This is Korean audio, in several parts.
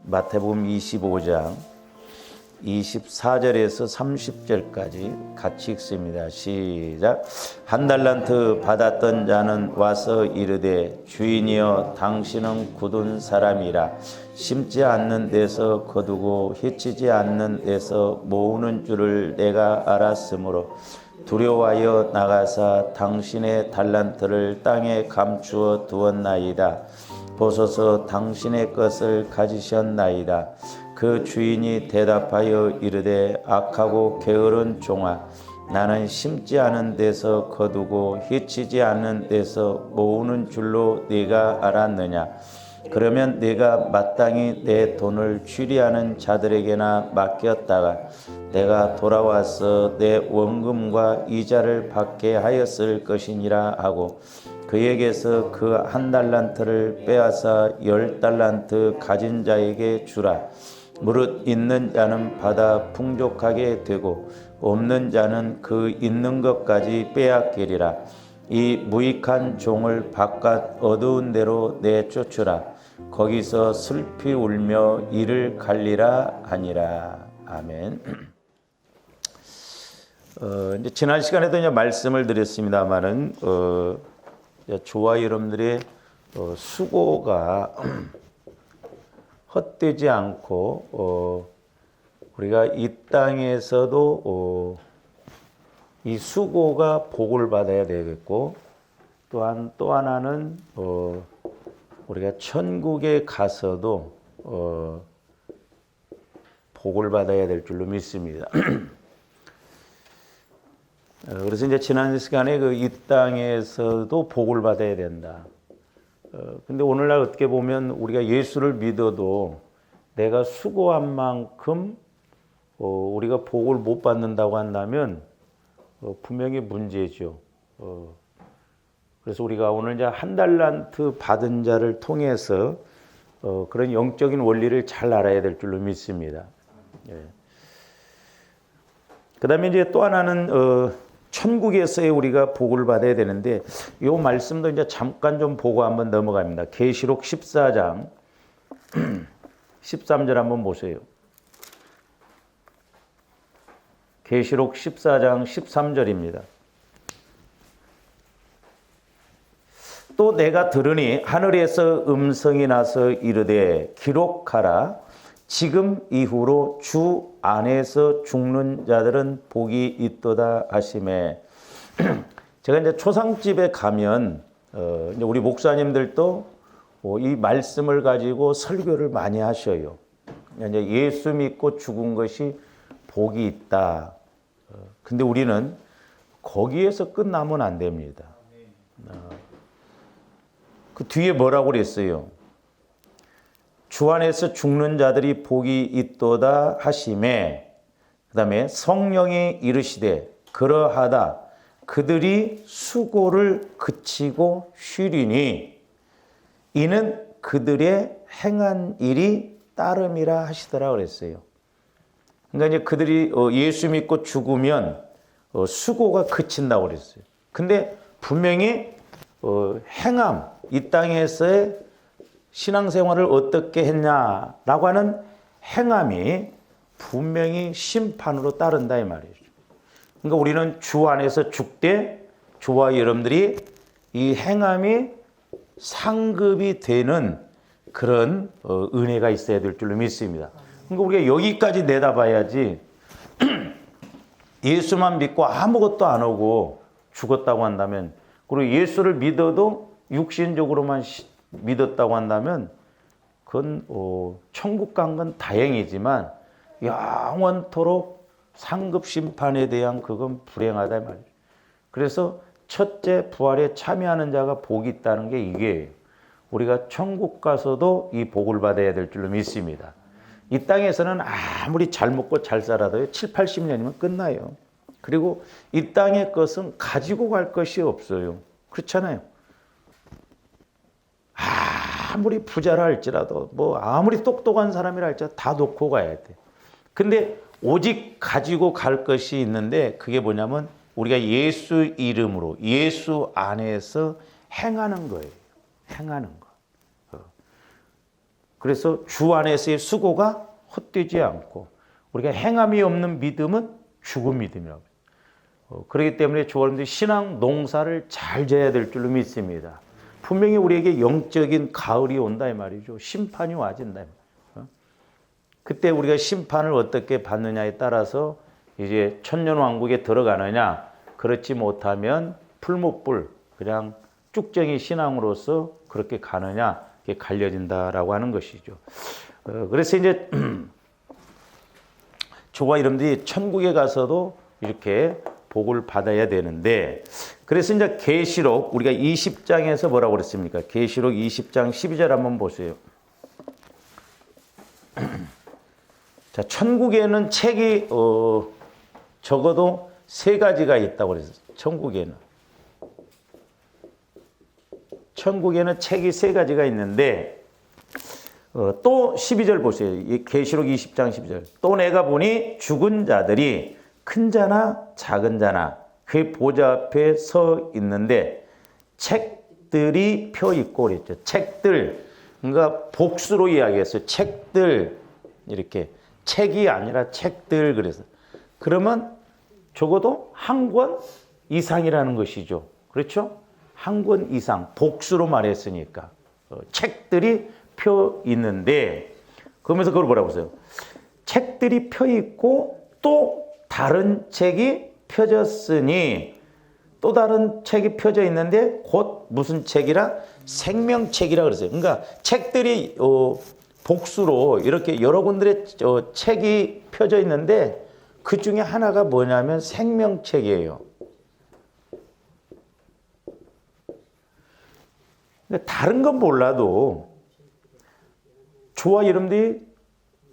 마태복음 25장 24절에서 30절까지 같이 읽습니다. 시작. 한 달란트 받았던 자는 와서 이르되 주인이여 당신은 굳은 사람이라 심지 않는 데서 거두고 해치지 않는 데서 모으는 줄을 내가 알았으므로 두려워하여 나가사 당신의 달란트를 땅에 감추어 두었나이다. 보소서 당신의 것을 가지셨나이다. 그 주인이 대답하여 이르되 악하고 게으른 종아, 나는 심지 않은 데서 거두고 해치지 않는 데서 모으는 줄로 네가 알았느냐? 그러면 네가 마땅히 내 돈을 취리하는 자들에게나 맡겼다가 내가 돌아와서 내 원금과 이자를 받게 하였을 것이니라 하고 그에게서 그 한 달란트를 빼앗아 10달란트 가진 자에게 주라. 무릇 있는 자는 받아 풍족하게 되고 없는 자는 그 있는 것까지 빼앗기리라. 이 무익한 종을 바깥 어두운 데로 내쫓으라. 거기서 슬피 울며 이를 갈리라 하니라. 아멘. 이제 지난 시간에도 이제 말씀을 드렸습니다만은 저와 여러분들의 수고가 헛되지 않고 우리가 이 땅에서도 이 수고가 복을 받아야 되겠고 또한 또 하나는 우리가 천국에 가서도 복을 받아야 될 줄로 믿습니다. 그래서 이제 지난 시간에 이 땅에서도 복을 받아야 된다. 근데 오늘날 어떻게 보면 우리가 예수를 믿어도 내가 수고한 만큼 우리가 복을 못 받는다고 한다면 분명히 문제죠. 그래서 우리가 오늘 이제 한 달란트 받은 자를 통해서 그런 영적인 원리를 잘 알아야 될 줄로 믿습니다. 예. 그다음에 이제 또 하나는 천국에서의 우리가 복을 받아야 되는데 이 말씀도 이제 잠깐 좀 보고 한번 넘어갑니다. 계시록 14장 13절 한번 보세요. 계시록 14장 13절입니다. 또 내가 들으니 하늘에서 음성이 나서 이르되 기록하라. 지금 이후로 주 안에서 죽는 자들은 복이 있도다 하시매. 제가 이제 초상집에 가면 이제 우리 목사님들도 이 말씀을 가지고 설교를 많이 하셔요. 이제 예수 믿고 죽은 것이 복이 있다. 근데 우리는 거기에서 끝나면 안 됩니다. 그 뒤에 뭐라고 그랬어요? 주 안에서 죽는 자들이 복이 있도다 하시매. 그 다음에 성령이 이르시되 그러하다 그들이 수고를 그치고 쉬리니 이는 그들의 행한 일이 따름이라 하시더라 그랬어요. 그러니까 이제 그들이 예수 믿고 죽으면 수고가 그친다고 그랬어요. 근데 분명히 행함, 이 땅에서의 신앙생활을 어떻게 했냐라고 하는 행함이 분명히 심판으로 따른다 이 말이죠. 그러니까 우리는 주 안에서 죽되 저와 여러분들이 이 행함이 상급이 되는 그런 은혜가 있어야 될 줄로 믿습니다. 그러니까 우리가 여기까지 내다봐야지 예수만 믿고 아무것도 안 하고 죽었다고 한다면, 그리고 예수를 믿어도 육신적으로만 믿었다고 한다면 그건 천국 간 건 다행이지만 영원토록 상급 심판에 대한 그건 불행하다 말이에요. 그래서 첫째 부활에 참여하는 자가 복이 있다는 게 이게 우리가 천국 가서도 이 복을 받아야 될 줄로 믿습니다. 이 땅에서는 아무리 잘 먹고 잘 살아도 7, 80년이면 끝나요. 그리고 이 땅의 것은 가지고 갈 것이 없어요. 그렇잖아요. 아무리 부자라 할지라도 아무리 똑똑한 사람이라 할지라도 다 놓고 가야 돼. 근데 오직 가지고 갈 것이 있는데 그게 뭐냐면 우리가 예수 이름으로 예수 안에서 행하는 거예요. 행하는 거. 그래서 주 안에서의 수고가 헛되지 않고 우리가 행함이 없는 믿음은 죽은 믿음이라고. 그렇기 때문에 여러분들 신앙 농사를 잘 져야 될 줄로 믿습니다. 분명히 우리에게 영적인 가을이 온다 이 말이죠. 심판이 와진다. 그때 우리가 심판을 어떻게 받느냐에 따라서 이제 천년왕국에 들어가느냐, 그렇지 못하면 풀무불 그냥 쭉정이 신앙으로서 그렇게 가느냐, 이게 갈려진다라고 하는 것이죠. 그래서 이제 저와 여러분들이 천국에 가서도 이렇게 복을 받아야 되는데, 그래서 이제 계시록 우리가 20장에서 뭐라고 그랬습니까? 계시록 20장 12절 한번 보세요. 자, 천국에는 책이 적어도 3가지가 있다고 그랬어요. 천국에는 책이 3가지가 있는데 또 12절 보세요. 계시록 20장 12절. 또 내가 보니 죽은 자들이 큰 자나 작은 자나 그 보좌 앞에 서 있는데 책들이 펴 있고 그랬죠. 책들, 그러니까 복수로 이야기했어요. 책들, 이렇게 책이 아니라 책들. 그래서 그러면 적어도 한 권 이상이라는 것이죠. 그렇죠? 한 권 이상, 복수로 말했으니까 책들이 펴 있는데, 그러면서 그걸 뭐라고 써요? 책들이 펴 있고 또 다른 책이 펴졌으니, 또 다른 책이 펴져 있는데 곧 무슨 책이라? 생명책이라 그랬어요. 그러니까 책들이 복수로 이렇게 여러 군데의 책이 펴져 있는데 그 중에 하나가 뭐냐면 생명책이에요. 근데 다른 건 몰라도 저와 여러분들이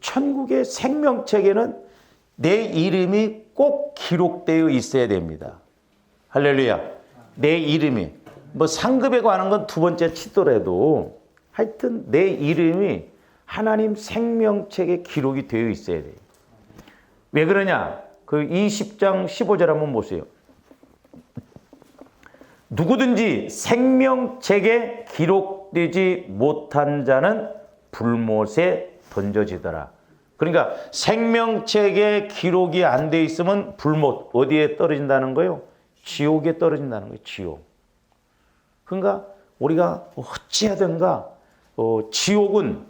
천국의 생명책에는 내 이름이 꼭 기록되어 있어야 됩니다. 할렐루야. 내 이름이. 뭐 상급에 관한 건 두 번째 치더라도 하여튼 내 이름이 하나님 생명책에 기록이 되어 있어야 돼요. 왜 그러냐? 그 20장 15절 한번 보세요. 누구든지 생명책에 기록되지 못한 자는 불못에 던져지더라. 그러니까 생명책에 기록이 안 돼 있으면 불못, 어디에 떨어진다는 거예요? 지옥에 떨어진다는 거예요. 지옥. 그러니까 우리가 어찌하든가 지옥은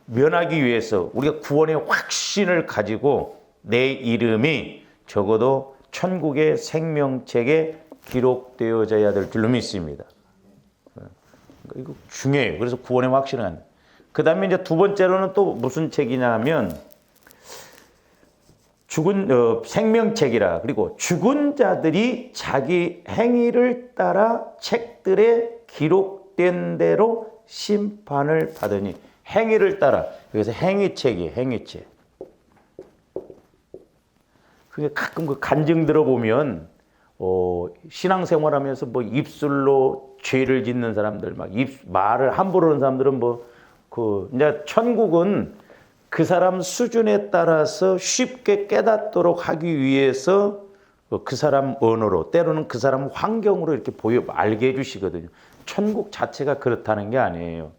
면하기 위해서 우리가 구원의 확신을 가지고 내 이름이 적어도 천국의 생명책에 기록되어져야 될 줄로 믿습니다. 이거 중요해요. 그래서 구원의 확신을 한다. 그 다음에 이제 두 번째로는 또 무슨 책이냐면 생명책이라. 그리고 죽은 자들이 자기 행위를 따라 책들에 기록된 대로 심판을 받으니. 행위를 따라. 그래서 행위책이에요. 행위책. 그게 가끔 그 간증 들어보면 신앙생활하면서 뭐 입술로 죄를 짓는 사람들, 막 말을 함부로 하는 사람들은 이제 천국은 그 사람 수준에 따라서 쉽게 깨닫도록 하기 위해서 그 사람 언어로, 때로는 그 사람 환경으로 이렇게 알게 해주시거든요. 천국 자체가 그렇다는 게 아니에요.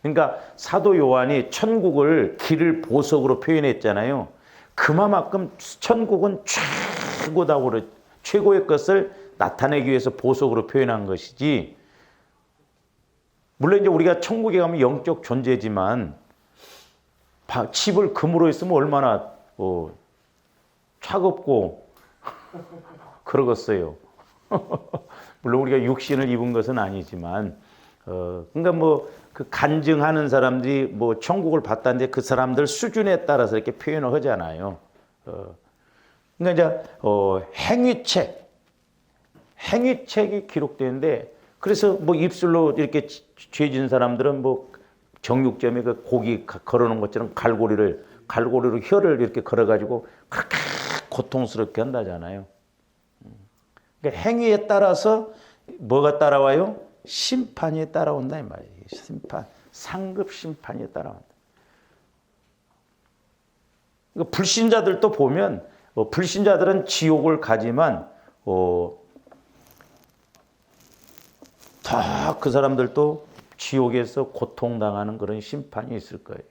그러니까 사도 요한이 천국을 길을 보석으로 표현했잖아요. 그만큼 천국은 최고다고 그랬죠. 최고의 것을 나타내기 위해서 보석으로 표현한 것이지. 물론 이제 우리가 천국에 가면 영적 존재지만 집을 금으로 했으면 얼마나 차갑고 그러겠어요. 물론 우리가 육신을 입은 것은 아니지만, 그러니까 그 간증하는 사람들이 천국을 봤다는데 그 사람들 수준에 따라서 이렇게 표현을 하잖아요. 그러니까 이제 행위책이 기록되는데, 그래서 입술로 이렇게 죄 지은 사람들은 정육점에 그 고기 걸어놓은 것처럼 갈고리로 혀를 이렇게 걸어가지고 그렇게 고통스럽게 한다잖아요. 그러니까 행위에 따라서 뭐가 따라와요? 심판이 따라온다 이 말이에요. 심판, 상급 심판이 따라온다. 그러니까 불신자들도 보면 불신자들은 지옥을 가지만 다 그 사람들도 지옥에서 고통당하는 그런 심판이 있을 거예요.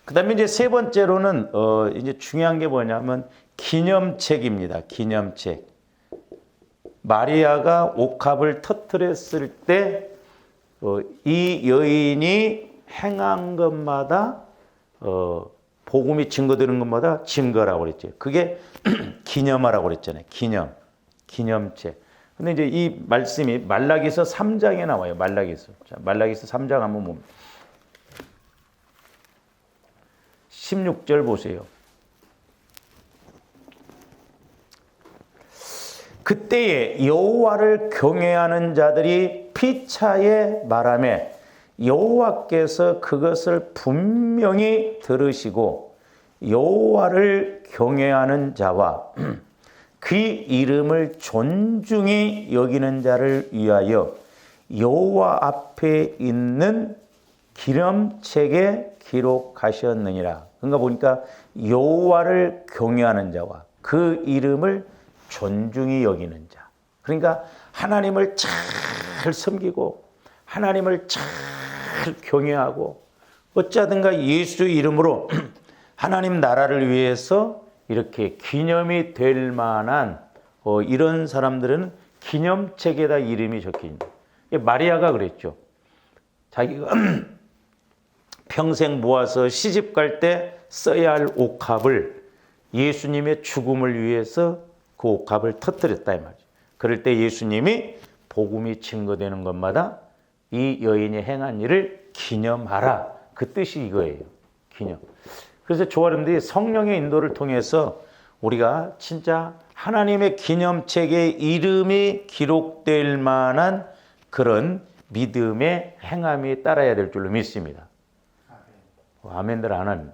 그 다음에 이제 세 번째로는, 이제 중요한 게 뭐냐면 기념책입니다. 기념책. 마리아가 옥합을 터뜨렸을 때, 이 여인이 행한 것마다, 복음이 증거되는 것마다 증거라고 그랬죠. 그게 기념하라고 그랬잖아요. 기념책. 근데 이제 이 말씀이 말라기서 3장에 나와요. 말라기서. 자, 말라기서 3장 한번 봅니다. 16절 보세요. 그때에 여호와를 경외하는 자들이 피차에 말하매 여호와께서 그것을 분명히 들으시고 여호와를 경외하는 자와 그 이름을 존중히 여기는 자를 위하여 여호와 앞에 있는 기념책에 기록하셨느니라. 그러니까 보니까 여호와를 경외하는 자와 그 이름을 존중히 여기는 자. 그러니까 하나님을 잘 섬기고 하나님을 잘 경외하고 어쩌든가 예수 이름으로 하나님 나라를 위해서 이렇게 기념이 될 만한 이런 사람들은 기념책에다 이름이 적혀있는. 마리아가 그랬죠. 자기가 평생 모아서 시집 갈 때 써야 할 옥합을 예수님의 죽음을 위해서 그 옥합을 터뜨렸다 이 말이죠. 그럴 때 예수님이 복음이 증거되는 것마다 이 여인이 행한 일을 기념하라. 그 뜻이 이거예요. 기념. 그래서 조아름들이 성령의 인도를 통해서 우리가 진짜 하나님의 기념책에 이름이 기록될 만한 그런 믿음의 행함이 따라야 될 줄로 믿습니다. 아멘들 안 하는데.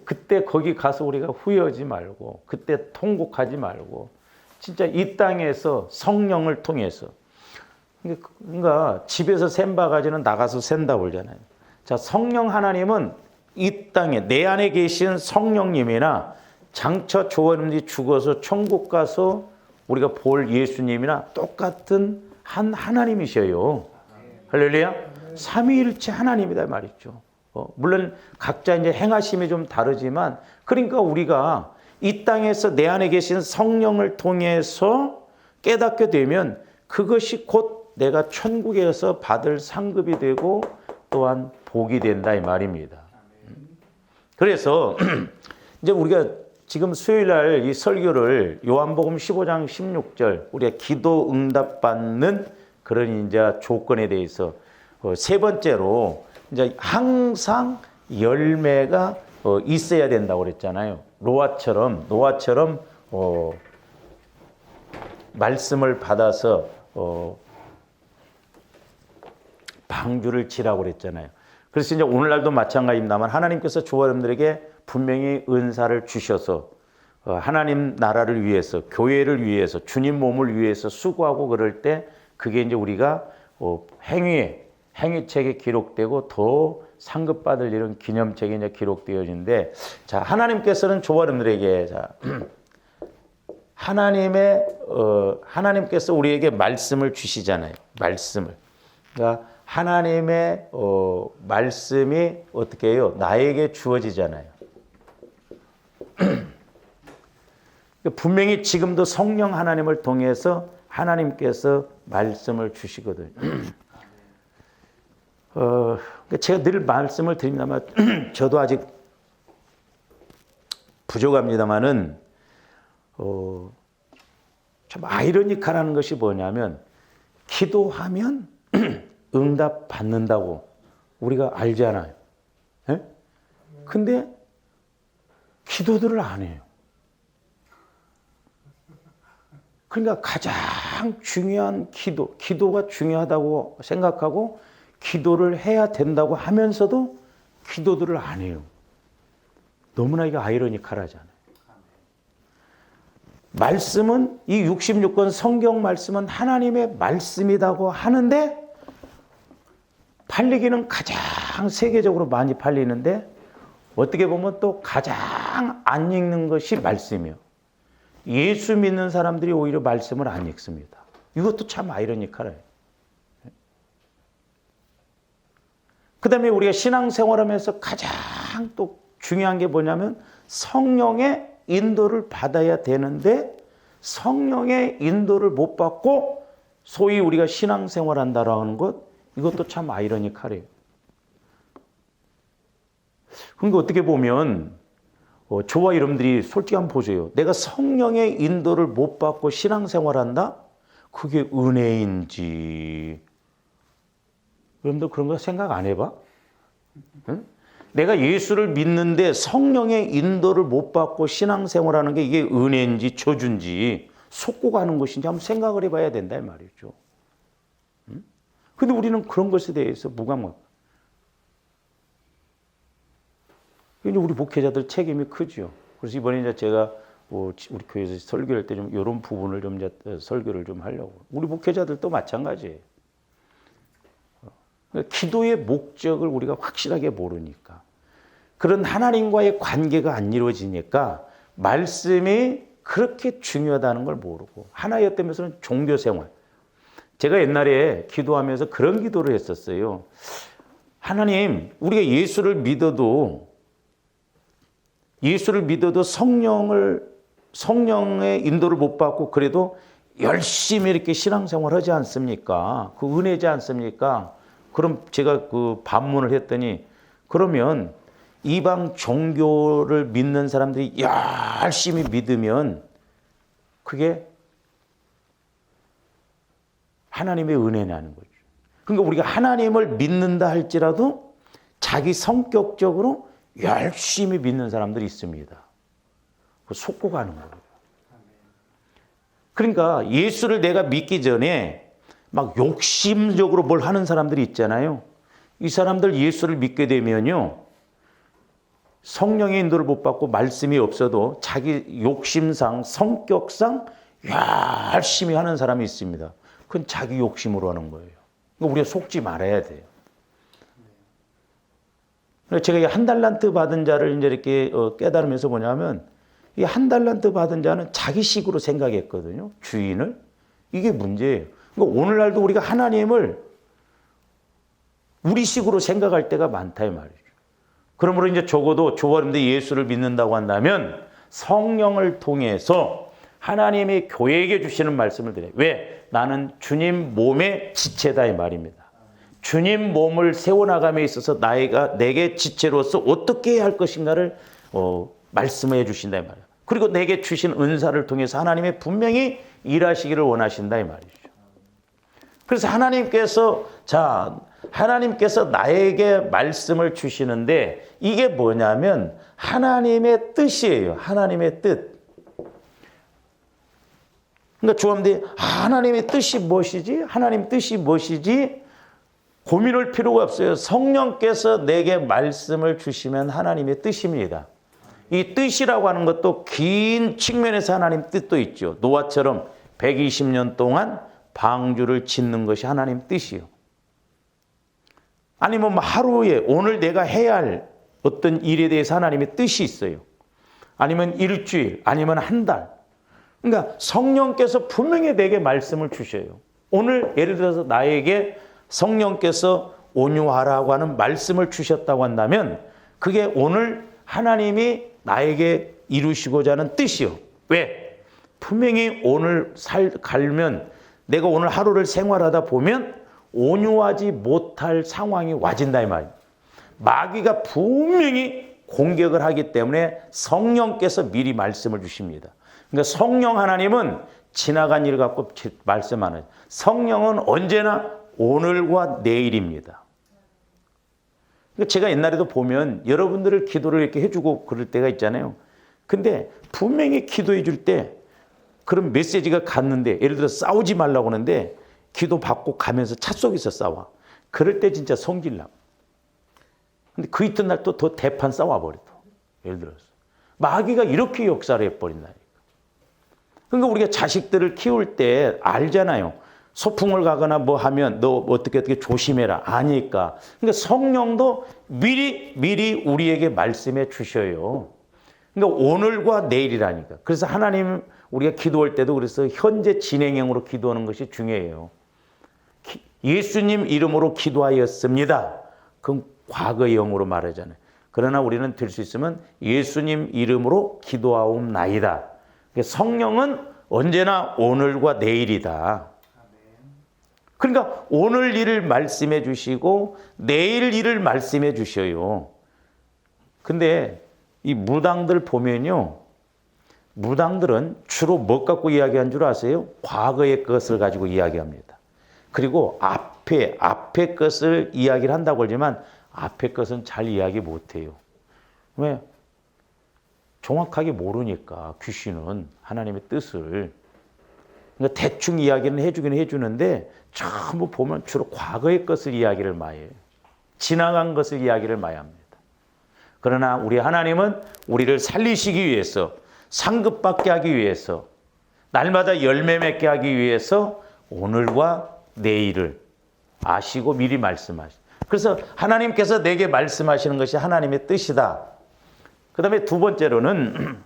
그때 거기 가서 우리가 후회하지 말고 그때 통곡하지 말고 진짜 이 땅에서 성령을 통해서 그러니까 집에서 샌 바가지는 나가서 샌다고 그러잖아요. 자, 성령 하나님은 이 땅에 내 안에 계신 성령님이나 장차 조원님이 죽어서 천국 가서 우리가 볼 예수님이나 똑같은 한 하나님이셔요. 할렐루야. 삼위일체 하나님이다 말이죠. 물론 각자 이제 행하심이 좀 다르지만 그러니까 우리가 이 땅에서 내 안에 계신 성령을 통해서 깨닫게 되면 그것이 곧 내가 천국에서 받을 상급이 되고 또한 복이 된다 이 말입니다. 그래서 이제 우리가 지금 수요일 날 이 설교를 요한복음 15장 16절 우리가 기도 응답 받는 그런 이제 조건에 대해서 세 번째로 이제 항상 열매가 있어야 된다고 그랬잖아요. 노아처럼 말씀을 받아서 방주를 치라고 그랬잖아요. 그래서 이제 오늘날도 마찬가지입니다만 하나님께서 조화람들에게 분명히 은사를 주셔서 하나님 나라를 위해서 교회를 위해서 주님 몸을 위해서 수고하고 그럴 때 그게 이제 우리가 행위책에 기록되고 더 상급받을 이런 기념책에 이제 기록되어지는데 자 하나님께서는 조화람들에게 자 하나님께서 우리에게 말씀을 주시잖아요. 말씀을. 그러니까 하나님의 말씀이 어떻게 해요? 나에게 주어지잖아요. 분명히 지금도 성령 하나님을 통해서 하나님께서 말씀을 주시거든요. 제가 늘 말씀을 드립니다만 저도 아직 부족합니다만은 참 아이러니컬한 것이 뭐냐면 기도하면 응답 받는다고 우리가 알잖아요. 네? 근데 기도들을 안 해요. 그러니까 가장 중요한 기도가 중요하다고 생각하고 기도를 해야 된다고 하면서도 기도들을 안 해요. 너무나 이게 아이러니컬하잖아요. 말씀은 이 66권 성경 말씀은 하나님의 말씀이라고 하는데 팔리기는 가장 세계적으로 많이 팔리는데 어떻게 보면 또 가장 안 읽는 것이 말씀이에요. 예수 믿는 사람들이 오히려 말씀을 안 읽습니다. 이것도 참 아이러니컬해요. 그 다음에 우리가 신앙생활하면서 가장 또 중요한 게 뭐냐면 성령의 인도를 받아야 되는데 성령의 인도를 못 받고 소위 우리가 신앙생활한다라는 것, 이것도 참 아이러니컬해요. 그러니까 어떻게 보면 저와 여러분들이 솔직히 한번 보세요. 내가 성령의 인도를 못 받고 신앙생활한다? 그게 은혜인지 여러분들 그런 거 생각 안 해봐? 응? 내가 예수를 믿는데 성령의 인도를 못 받고 신앙생활하는 게 이게 은혜인지 저주인지 속고 가는 것인지 한번 생각을 해봐야 된다 이 말이죠. 응? 근데 우리는 그런 것에 대해서 무감각. 우리 목회자들 책임이 크죠. 그래서 이번에 이제 제가 우리 교회에서 설교할 때 좀 이런 부분을 좀 설교를 좀 하려고. 우리 목회자들도 마찬가지예요. 기도의 목적을 우리가 확실하게 모르니까 그런 하나님과의 관계가 안 이루어지니까 말씀이 그렇게 중요하다는 걸 모르고 하나였다면서는 종교생활. 제가 옛날에 기도하면서 그런 기도를 했었어요. 하나님, 우리가 예수를 믿어도 성령의 인도를 못 받고 그래도 열심히 이렇게 신앙생활 하지 않습니까? 그 은혜지 않습니까? 그럼 제가 그 반문을 했더니 그러면 이방 종교를 믿는 사람들이 열심히 믿으면 그게 하나님의 은혜냐는 거죠. 그러니까 우리가 하나님을 믿는다 할지라도 자기 성격적으로 열심히 믿는 사람들이 있습니다. 속고 가는 거예요. 그러니까 예수를 내가 믿기 전에 막 욕심적으로 뭘 하는 사람들이 있잖아요. 이 사람들 예수를 믿게 되면요. 성령의 인도를 못 받고 말씀이 없어도 자기 욕심상, 성격상 열심히 하는 사람이 있습니다. 그건 자기 욕심으로 하는 거예요. 그러니까 우리가 속지 말아야 돼요. 제가 이 한 달란트 받은 자를 이제 이렇게 깨달으면서 뭐냐면 이 한 달란트 받은 자는 자기식으로 생각했거든요. 주인을. 이게 문제예요. 그러니까 오늘날도 우리가 하나님을 우리식으로 생각할 때가 많다 이 말이죠. 그러므로 이제 적어도 조화름대 예수를 믿는다고 한다면 성령을 통해서 하나님이 교회에게 주시는 말씀을 드려요. 왜? 나는 주님 몸의 지체다 이 말입니다. 주님 몸을 세워나감에 있어서 내게 지체로서 어떻게 해야 할 것인가를 말씀해 주신다 이 말이에요. 그리고 내게 주신 은사를 통해서 하나님이 분명히 일하시기를 원하신다 이 말이죠. 그래서 하나님께서 나에게 말씀을 주시는데 이게 뭐냐면 하나님의 뜻이에요. 하나님의 뜻. 그러니까 조함대 하나님의 뜻이 무엇이지? 하나님 뜻이 무엇이지? 고민할 필요가 없어요. 성령께서 내게 말씀을 주시면 하나님의 뜻입니다. 이 뜻이라고 하는 것도 긴 측면에서 하나님 뜻도 있죠. 노아처럼 120년 동안 방주를 짓는 것이 하나님 뜻이요. 아니면 하루에 오늘 내가 해야 할 어떤 일에 대해서 하나님의 뜻이 있어요. 아니면 일주일, 아니면 한 달. 그러니까 성령께서 분명히 내게 말씀을 주셔요. 오늘 예를 들어서 나에게 성령께서 온유하라고 하는 말씀을 주셨다고 한다면 그게 오늘 하나님이 나에게 이루시고자 하는 뜻이요. 왜? 분명히 오늘 갈면 내가 오늘 하루를 생활하다 보면 온유하지 못할 상황이 와진다 이 말이에요. 마귀가 분명히 공격을 하기 때문에 성령께서 미리 말씀을 주십니다. 그러니까 성령 하나님은 지나간 일 갖고 말씀하는 성령은 언제나 오늘과 내일입니다. 그러니까 제가 옛날에도 보면 여러분들을 기도를 이렇게 해주고 그럴 때가 있잖아요. 근데 분명히 기도해 줄 때 그런 메시지가 갔는데 예를 들어 싸우지 말라고 하는데 기도 받고 가면서 차 속에서 싸워. 그럴 때 진짜 성질나. 근데 그 이튿날 또 더 대판 싸워버려. 예를 들어서. 마귀가 이렇게 역사를 해버린다니까. 그러니까 우리가 자식들을 키울 때 알잖아요. 소풍을 가거나 뭐 하면 너 어떻게 조심해라. 아니까. 그러니까 성령도 미리 우리에게 말씀해 주셔요. 그러니까 오늘과 내일이라니까. 그래서 하나님 우리가 기도할 때도 그래서 현재 진행형으로 기도하는 것이 중요해요. 예수님 이름으로 기도하였습니다. 그럼 과거형으로 말하잖아요. 그러나 우리는 될 수 있으면 예수님 이름으로 기도하옵나이다. 성령은 언제나 오늘과 내일이다. 그러니까 오늘 일을 말씀해 주시고 내일 일을 말씀해 주셔요. 근데 이 무당들 보면요. 무당들은 주로 뭐 갖고 이야기한 줄 아세요? 과거의 것을 가지고 이야기합니다. 그리고 앞에 것을 이야기를 한다고 하지만 앞에 것은 잘 이야기 못해요. 왜? 정확하게 모르니까 귀신은 하나님의 뜻을. 그러니까 대충 이야기는 해주긴 해주는데 전부 보면 주로 과거의 것을 이야기를 많이 해요. 지나간 것을 이야기를 많이 합니다. 그러나 우리 하나님은 우리를 살리시기 위해서, 상급받게 하기 위해서, 날마다 열매 맺게 하기 위해서 오늘과 내일을 아시고 미리 말씀하시죠. 그래서 하나님께서 내게 말씀하시는 것이 하나님의 뜻이다. 그 다음에 두 번째로는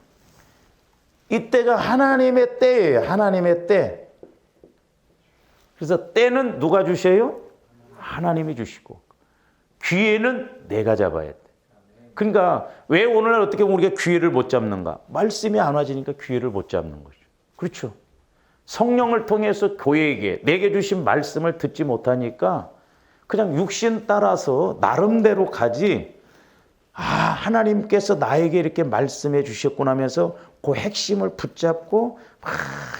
이때가 하나님의 때예요. 하나님의 때. 그래서 때는 누가 주셔요? 하나님이 주시고 기회는 내가 잡아야 돼. 그러니까 왜 오늘날 어떻게 우리가 기회를 못 잡는가? 말씀이 안 와지니까 기회를 못 잡는 거죠. 그렇죠. 성령을 통해서 교회에게 내게 주신 말씀을 듣지 못하니까 그냥 육신 따라서 나름대로 가지. 하나님께서 나에게 이렇게 말씀해 주셨구나 하면서 그 핵심을 붙잡고 막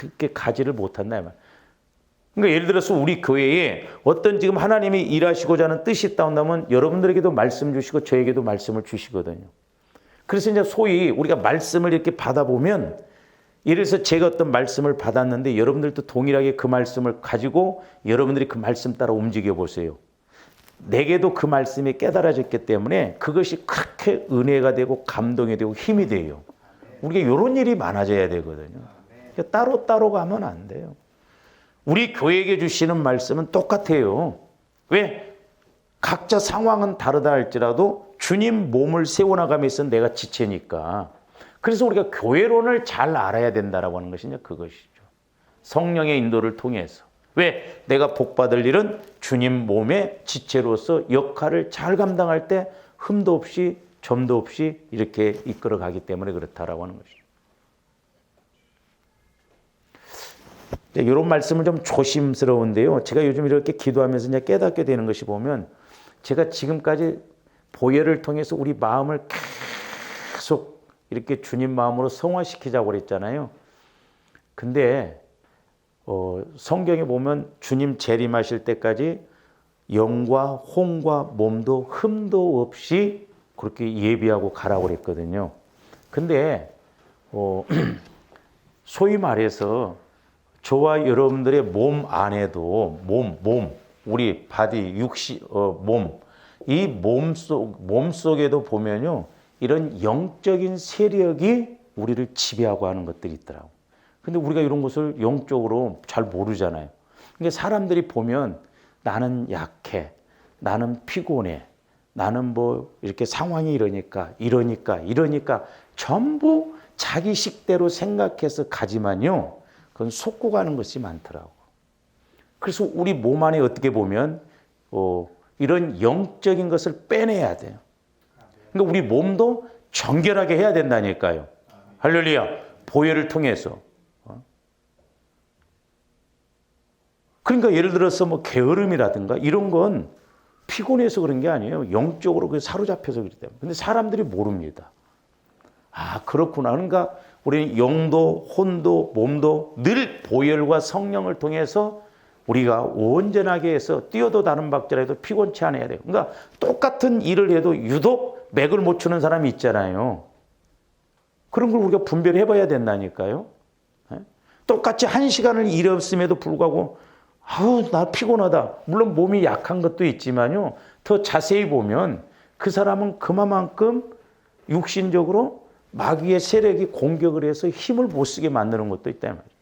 이렇게 가지를 못한다. 그러니까 예를 들어서 우리 교회에 어떤 지금 하나님이 일하시고자 하는 뜻이 있다 한다면 여러분들에게도 말씀 주시고 저에게도 말씀을 주시거든요. 그래서 이제 소위 우리가 말씀을 이렇게 받아보면 예를 들어서 제가 어떤 말씀을 받았는데 여러분들도 동일하게 그 말씀을 가지고 여러분들이 그 말씀 따라 움직여 보세요. 내게도 그 말씀이 깨달아졌기 때문에 그것이 그렇게 은혜가 되고 감동이 되고 힘이 돼요. 우리가 이런 일이 많아져야 되거든요. 따로따로 가면 안 돼요. 우리 교회에게 주시는 말씀은 똑같아요. 왜? 각자 상황은 다르다 할지라도 주님 몸을 세워나감에 있어서 내가 지체니까. 그래서 우리가 교회론을 잘 알아야 된다라고 하는 것이 이제 그것이죠. 성령의 인도를 통해서. 왜? 내가 복받을 일은 주님 몸의 지체로서 역할을 잘 감당할 때 흠도 없이 점도 없이 이렇게 이끌어가기 때문에 그렇다라고 하는 것이죠. 이런 말씀을 좀 조심스러운데요. 제가 요즘 이렇게 기도하면서 이제 깨닫게 되는 것이 보면 제가 지금까지 보혈을 통해서 우리 마음을 계속 이렇게 주님 마음으로 성화시키자고 그랬잖아요. 근데 성경에 보면 주님 재림하실 때까지 영과 혼과 몸도 흠도 없이 그렇게 예비하고 가라고 그랬거든요. 근데 소위 말해서 저와 여러분들의 몸 안에도 우리 바디 육시 몸 이 몸 속에도 보면요 이런 영적인 세력이 우리를 지배하고 하는 것들이 있더라고. 근데 우리가 이런 것을 영적으로 잘 모르잖아요. 그러니까 사람들이 보면 나는 약해, 나는 피곤해, 나는 뭐 이렇게 상황이 이러니까 전부 자기 식대로 생각해서 가지만요. 그건 속고 가는 것이 많더라고. 그래서 우리 몸 안에 어떻게 보면 이런 영적인 것을 빼내야 돼요. 그러니까 우리 몸도 정결하게 해야 된다니까요. 할렐루야. 보혈을 통해서. 그러니까 예를 들어서 뭐 게으름이라든가 이런 건 피곤해서 그런 게 아니에요. 영적으로 사로잡혀서 그렇기 때문에. 근데 사람들이 모릅니다. 그렇구나. 그러니까 우리는 영도 혼도 몸도 늘 보혈과 성령을 통해서 우리가 온전하게 해서 뛰어도 다른 박자라도 피곤치 않아야 돼요. 그러니까 똑같은 일을 해도 유독 맥을 못 추는 사람이 있잖아요. 그런 걸 우리가 분별해 봐야 된다니까요. 똑같이 1시간을 일했음에도 불구하고 나 피곤하다. 물론 몸이 약한 것도 있지만요. 더 자세히 보면 그 사람은 그만큼 육신적으로 마귀의 세력이 공격을 해서 힘을 못 쓰게 만드는 것도 있다 말이에요.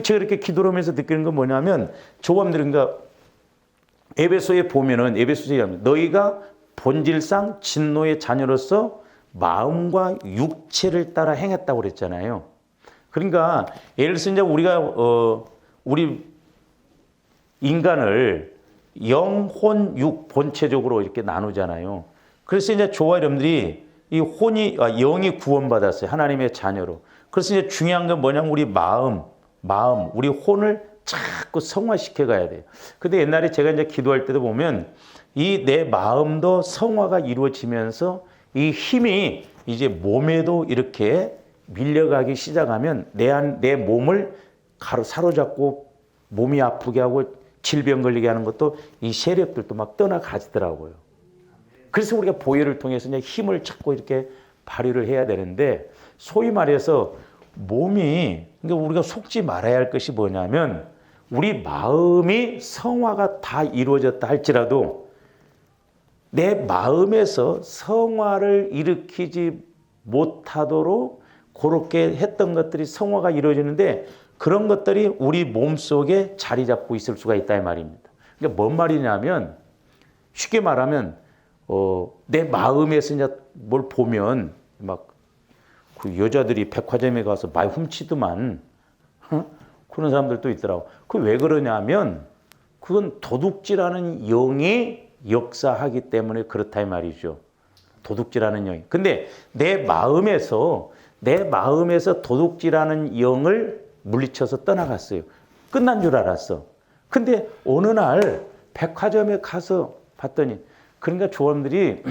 제가 이렇게 기도를 하면서 느끼는 건 뭐냐면 조감들인가 에베소에 보면은 에베소에 너희가 본질상 진노의 자녀로서 마음과 육체를 따라 행했다고 그랬잖아요. 그러니까 예를 들어서 이제 우리가 우리 인간을 영, 혼, 육 본체적으로 이렇게 나누잖아요. 그래서 이제 저와 여러분들이 이 영이 구원받았어요. 하나님의 자녀로. 그래서 이제 중요한 건 뭐냐면 우리 마음, 우리 혼을 자꾸 성화시켜 가야 돼요. 근데 옛날에 제가 이제 기도할 때도 보면 이 내 마음도 성화가 이루어지면서 이 힘이 이제 몸에도 이렇게 밀려가기 시작하면 내 몸을 사로잡고 몸이 아프게 하고 질병 걸리게 하는 것도 이 세력들도 막 떠나가지더라고요. 그래서 우리가 보혈을 통해서 이제 힘을 찾고 이렇게 발휘를 해야 되는데 소위 말해서 몸이 그러니까 우리가 속지 말아야 할 것이 뭐냐면 우리 마음이 성화가 다 이루어졌다 할지라도 내 마음에서 성화를 일으키지 못하도록 그렇게 했던 것들이 성화가 이루어지는데 그런 것들이 우리 몸속에 자리 잡고 있을 수가 있다 이 말입니다. 그러니까 뭔 말이냐면 쉽게 말하면 내 마음에서 이제 뭘 보면 막 그 여자들이 백화점에 가서 많이 훔치더만 그런 사람들도 있더라고. 그 왜 그러냐면 그건 도둑질하는 영이 역사하기 때문에 그렇다 이 말이죠. 도둑질하는 영이. 근데 내 마음에서 도둑질하는 영을 물리쳐서 떠나갔어요. 끝난 줄 알았어. 근데 어느 날 백화점에 가서 봤더니 그러니까 조원들이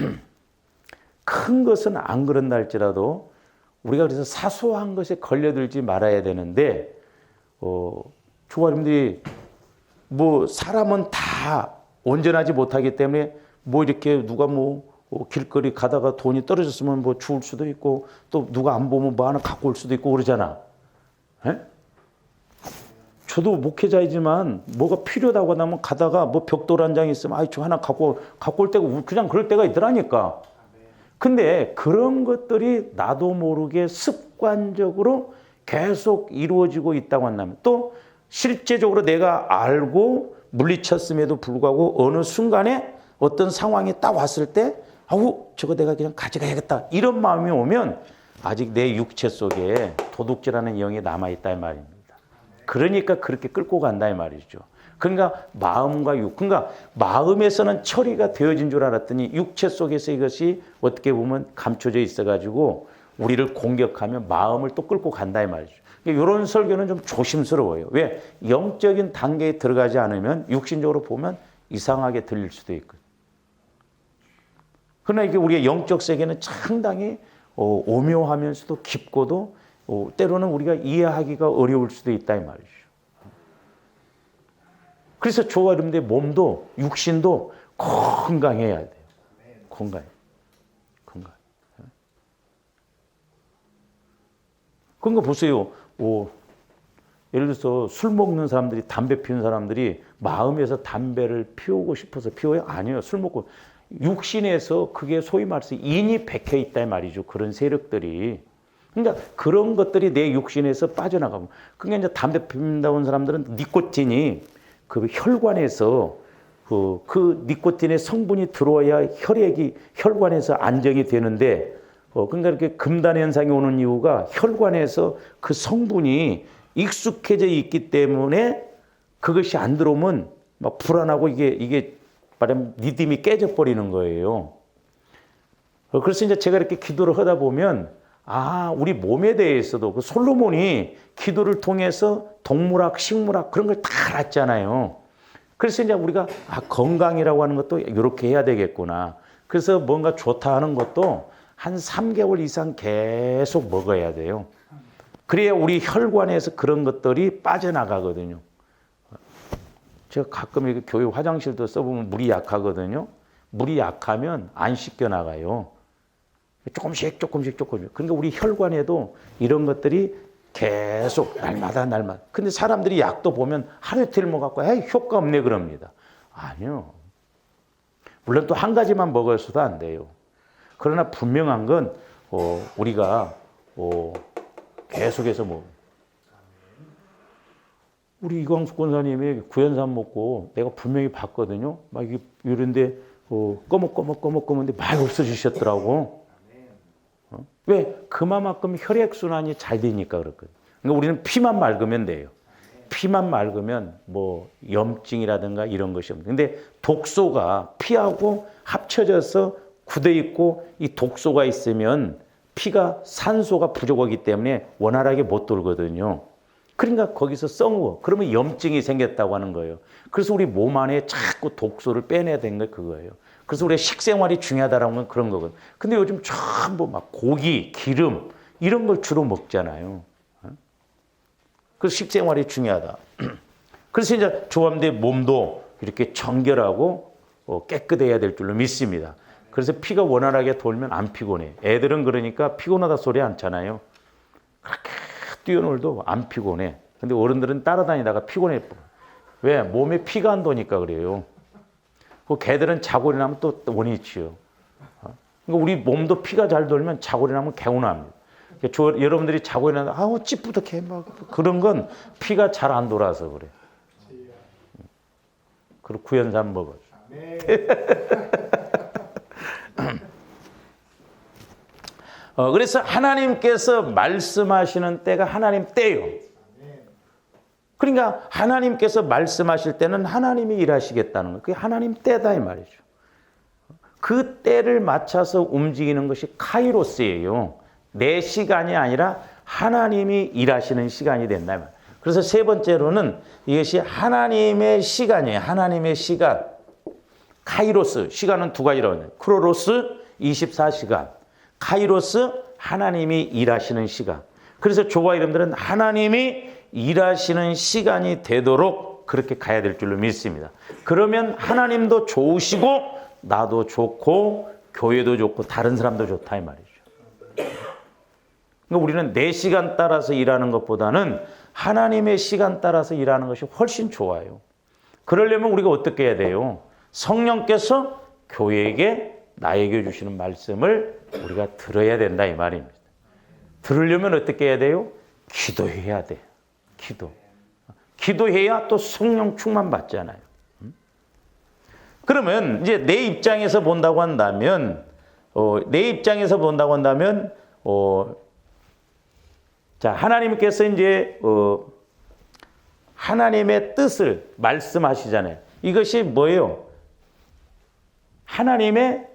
큰 것은 안 그런다 할지라도 우리가 그래서 사소한 것에 걸려들지 말아야 되는데 조원들이 뭐 사람은 다 온전하지 못하기 때문에 뭐 이렇게 누가 뭐 길거리 가다가 돈이 떨어졌으면 뭐 주울 수도 있고 또 누가 안 보면 뭐 하나 갖고 올 수도 있고 그러잖아. 에? 저도 목회자이지만 뭐가 필요하다고 하면 가다가 뭐 벽돌 한 장 있으면 저 하나 갖고 올 때가 그냥 그럴 때가 있더라니까. 근데 그런 것들이 나도 모르게 습관적으로 계속 이루어지고 있다고 한다면 또 실제적으로 내가 알고 물리쳤음에도 불구하고 어느 순간에 어떤 상황이 딱 왔을 때 저거 내가 그냥 가져가야겠다 이런 마음이 오면 아직 내 육체 속에 도둑질하는 영이 남아있다 이 말입니다. 그러니까 그렇게 끌고 간다 이 말이죠. 그러니까 마음과 그러니까 마음에서는 처리가 되어진 줄 알았더니 육체 속에서 이것이 어떻게 보면 감춰져 있어가지고 우리를 공격하면 마음을 또 끌고 간다 이 말이죠. 이런 설교는 좀 조심스러워요. 왜? 영적인 단계에 들어가지 않으면 육신적으로 보면 이상하게 들릴 수도 있거든요. 그러나 이게 우리의 영적 세계는 상당히 오묘하면서도 깊고도 때로는 우리가 이해하기가 어려울 수도 있다 이 말이죠. 그래서 저와 여러분들의 몸도 육신도 건강해야 돼요. 건강. 그러니까 보세요. 예를 들어서 술 먹는 사람들이 담배 피우는 사람들이 마음에서 담배를 피우고 싶어서 피워요? 아니에요. 술 먹고 육신에서 그게 소위 말해서 인이 박혀 있다 말이죠. 그런 세력들이. 그러니까 그런 것들이 내 육신에서 빠져나가고. 그러니까 이제 담배 피운다는 사람들은 니코틴이 그 혈관에서 그 니코틴의 성분이 들어와야 혈관에서 안정이 되는데 그러니까 이렇게 금단 현상이 오는 이유가 혈관에서 그 성분이 익숙해져 있기 때문에 그것이 안 들어오면 막 불안하고 이게 말하면 리듬이 깨져 버리는 거예요. 그래서 이제 제가 이렇게 기도를 하다 보면 우리 몸에 대해서도 그 솔로몬이 기도를 통해서 동물학, 식물학 그런 걸 다 알았잖아요. 그래서 이제 우리가 건강이라고 하는 것도 이렇게 해야 되겠구나. 그래서 뭔가 좋다 하는 것도 한 3개월 이상 계속 먹어야 돼요. 그래야 우리 혈관에서 그런 것들이 빠져나가거든요. 제가 가끔 이렇게 교회 화장실도 써보면 물이 약하거든요. 물이 약하면 안 씻겨 나가요. 조금씩. 그러니까 우리 혈관에도 이런 것들이 계속 날마다. 근데 사람들이 약도 보면 하루 이틀 먹어갖고 효과 없네 그럽니다. 아니요. 물론 또 한 가지만 먹어서도 안 돼요. 그러나 분명한 건 우리가 계속해서 우리 이광숙 권사님이 구연산 먹고 내가 분명히 봤거든요. 막 이런데 꺼먹는데 막 없어지셨더라고. 왜? 그만큼 혈액순환이 잘 되니까 그렇거든요. 그러니까 우리는 피만 맑으면 돼요. 피만 맑으면 뭐 염증이라든가 이런 것이 없는. 근데 독소가 피하고 합쳐져서 굳어 있고 이 독소가 있으면 피가 산소가 부족하기 때문에 원활하게 못 돌거든요. 그러니까 거기서 썩어. 그러면 염증이 생겼다고 하는 거예요. 그래서 우리 몸 안에 자꾸 독소를 빼내야 되는 게 그거예요. 그래서 우리가 식생활이 중요하다라는 건 그런 거거든요. 근데 요즘 전부 막 고기, 기름 이런 걸 주로 먹잖아요. 그래서 식생활이 중요하다. 그래서 이제 조합대 몸도 이렇게 정결하고 깨끗해야 될 줄로 믿습니다. 그래서 피가 원활하게 돌면 안 피곤해. 애들은 그러니까 피곤하다 소리 않잖아요. 그렇게 뛰어놀도 안 피곤해. 근데 어른들은 따라다니다가 피곤해. 왜? 몸에 피가 안 도니까 그래요. 그 개들은 자고 일어나면 또 원위치요. 그러니까 우리 몸도 피가 잘 돌면 자고 일어나면 개운합니다. 여러분들이 자고 일어나면 아우 찌뿌덕해 막 그런 건 피가 잘 안 돌아서 그래. 그리고 구연산 먹어. 그래서 하나님께서 말씀하시는 때가 하나님 때요. 그러니까 하나님께서 말씀하실 때는 하나님이 일하시겠다는 거예요. 그게 하나님 때다 이 말이죠. 그 때를 맞춰서 움직이는 것이 카이로스예요. 내 시간이 아니라 하나님이 일하시는 시간이 된다 이 말이에요. 그래서 세 번째로는 이것이 하나님의 시간이에요. 하나님의 시간. 카이로스, 시간은 두 가지라고 해요. 크로로스, 24시간. 카이로스, 하나님이 일하시는 시간. 그래서 조화 이름들은 하나님이 일하시는 시간이 되도록 그렇게 가야 될 줄로 믿습니다. 그러면 하나님도 좋으시고 나도 좋고 교회도 좋고 다른 사람도 좋다 이 말이죠. 그러니까 우리는 내 시간 따라서 일하는 것보다는 하나님의 시간 따라서 일하는 것이 훨씬 좋아요. 그러려면 우리가 어떻게 해야 돼요? 성령께서 교회에게 나에게 주시는 말씀을 우리가 들어야 된다 이 말입니다. 들으려면 어떻게 해야 돼요? 기도해야 돼. 기도해야 또 성령 충만 받잖아요. 그러면 이제 내 입장에서 본다고 한다면 자, 하나님께서 이제 하나님의 뜻을 말씀하시잖아요. 이것이 뭐예요? 하나님의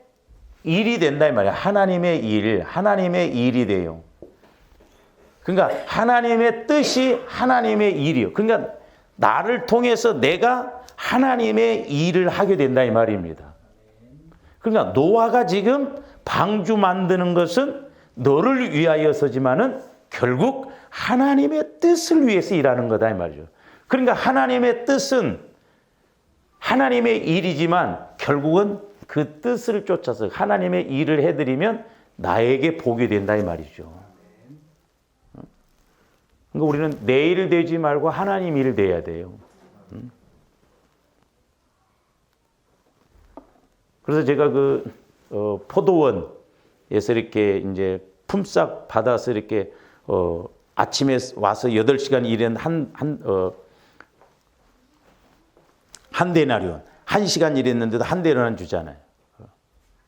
일이 된다 이 말이에요. 하나님의 일이 돼요. 그러니까 하나님의 뜻이 하나님의 일이요. 그러니까 나를 통해서 내가 하나님의 일을 하게 된다 이 말입니다. 그러니까 노아가 지금 방주 만드는 것은 너를 위하여서지만은 결국 하나님의 뜻을 위해서 일하는 거다 이 말이죠. 그러니까 하나님의 뜻은 하나님의 일이지만 결국은 그 뜻을 쫓아서 하나님의 일을 해드리면 나에게 복이 된다 이 말이죠. 그러니까 우리는 내 일 되지 말고 하나님 일 돼야 돼요. 그래서 제가 포도원에서 이렇게 이제 품삯 받아서 이렇게 아침에 와서 8시간 일한 한 데나리온, 1시간 일했는데도 한 데나리온 주잖아요.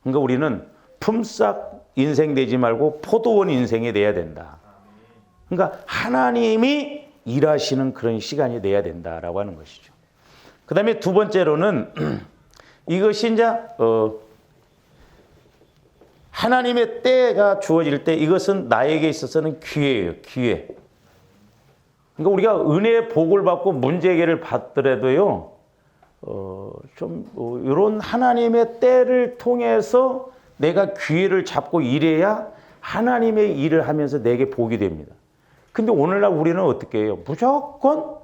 그러니까 우리는 품삯 인생 되지 말고 포도원 인생이 돼야 된다. 그러니까 하나님이 일하시는 그런 시간이 돼야 된다라고 하는 것이죠. 그 다음에 두 번째로는 이것이 이제 하나님의 때가 주어질 때 이것은 나에게 있어서는 기회예요. 기회. 그러니까 우리가 은혜의 복을 받고 문제 해결을 받더라도요. 이런 하나님의 때를 통해서 내가 기회를 잡고 일해야 하나님의 일을 하면서 내게 복이 됩니다. 근데 오늘날 우리는 어떻게 해요? 무조건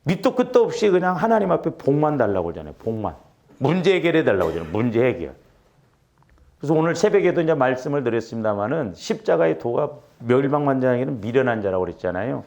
밑도 끝도 없이 그냥 하나님 앞에 복만 달라고 하잖아요. 복만. 문제 해결해 달라고 하잖아요. 문제 해결. 그래서 오늘 새벽에도 이제 말씀을 드렸습니다만은 십자가의 도가 멸망만장에게는 미련한 자라고 그랬잖아요.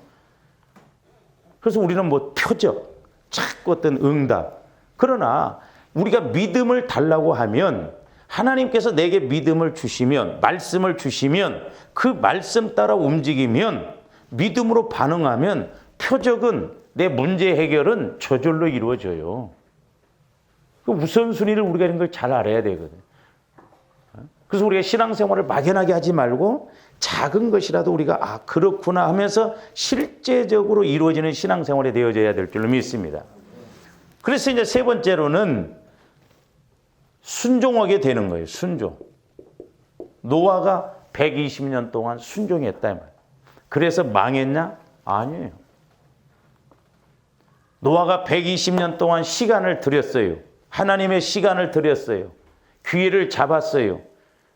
그래서 우리는 뭐 표적, 자꾸 어떤 응답. 그러나 우리가 믿음을 달라고 하면 하나님께서 내게 믿음을 주시면, 말씀을 주시면 그 말씀 따라 움직이면, 믿음으로 반응하면 표적은 내 문제 해결은 저절로 이루어져요. 그 우선순위를 우리가 이런 걸 잘 알아야 되거든요. 그래서 우리가 신앙생활을 막연하게 하지 말고 작은 것이라도 우리가 그렇구나 하면서 실제적으로 이루어지는 신앙생활이 되어져야 될 줄로 믿습니다. 그래서 이제 세 번째로는 순종하게 되는 거예요. 순종. 노아가 120년 동안 순종했다 이 말이에요. 그래서 망했냐? 아니에요. 노아가 120년 동안 시간을 들였어요. 하나님의 시간을 들였어요. 기회를 잡았어요.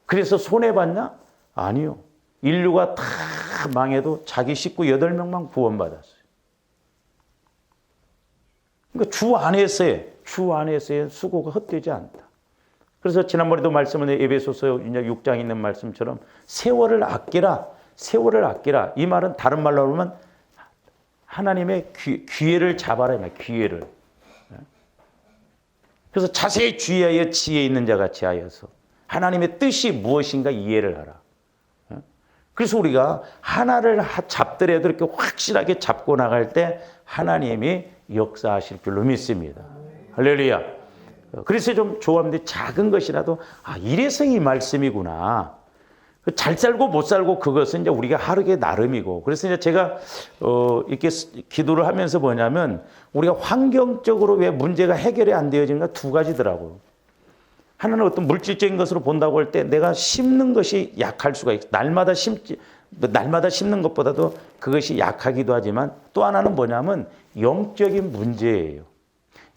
그래서 손해봤냐? 아니요. 인류가 다 망해도 자기 식구 8명만 구원받았어요. 그러니까 주 안에서의 수고가 헛되지 않다. 그래서 지난번에도 말씀을 에베소서 6장에 있는 말씀처럼 세월을 아끼라. 이 말은 다른 말로 하면 하나님의 기회를 잡아라. 기회를. 그래서 자세히 주의하여 지혜 있는 자같이 하여서 하나님의 뜻이 무엇인가 이해를 하라. 그래서 우리가 하나를 잡더라도 이렇게 확실하게 잡고 나갈 때 하나님이 역사하실 줄로 믿습니다. 할렐루야. 그래서 좀 좋아하는데 작은 것이라도 이래서 이 말씀이구나. 잘 살고 못 살고 그것은 이제 우리가 하루의 나름이고. 그래서 이제 제가 이렇게 기도를 하면서 뭐냐면 우리가 환경적으로 왜 문제가 해결이 안 되어지는가 두 가지더라고요. 하나는 어떤 물질적인 것으로 본다고 할 때 내가 심는 것이 약할 수가 있어. 날마다 심는 것보다도 그것이 약하기도 하지만 또 하나는 뭐냐면 영적인 문제예요.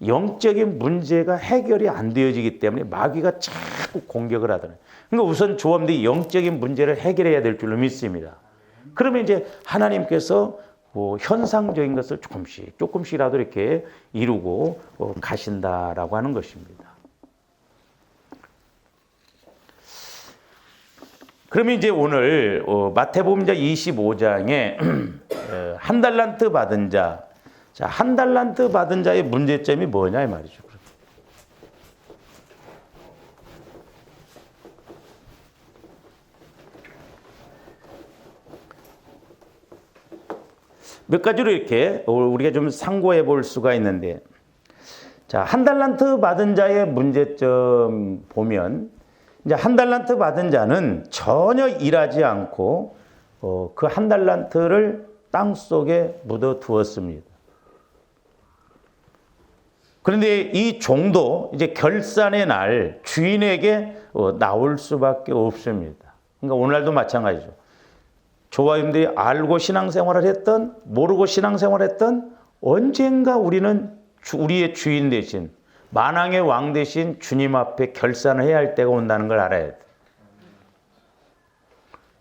영적인 문제가 해결이 안 되어지기 때문에 마귀가 자꾸 공격을 하더라고요. 그러니까 우선 조합들이 영적인 문제를 해결해야 될 줄로 믿습니다. 그러면 이제 하나님께서 현상적인 것을 조금씩이라도 이렇게 이루고 가신다라고 하는 것입니다. 그러면 이제 오늘 마태복음 25장에 한 달란트 받은 자, 한 달란트 받은 자의 문제점이 뭐냐 이 말이죠. 몇 가지로 이렇게 우리가 좀 상고해 볼 수가 있는데, 자, 한 달란트 받은 자의 문제점 보면, 이제 한 달란트 받은 자는 전혀 일하지 않고 그 한 달란트를 땅 속에 묻어 두었습니다. 그런데 이 종도 이제 결산의 날 주인에게 나올 수밖에 없습니다. 그러니까 오늘날도 마찬가지죠. 조화임들이 알고 신앙생활을 했던 모르고 신앙생활을 했던 언젠가 우리는 우리의 주인 대신 만왕의 왕 대신 주님 앞에 결산을 해야 할 때가 온다는 걸 알아야 돼.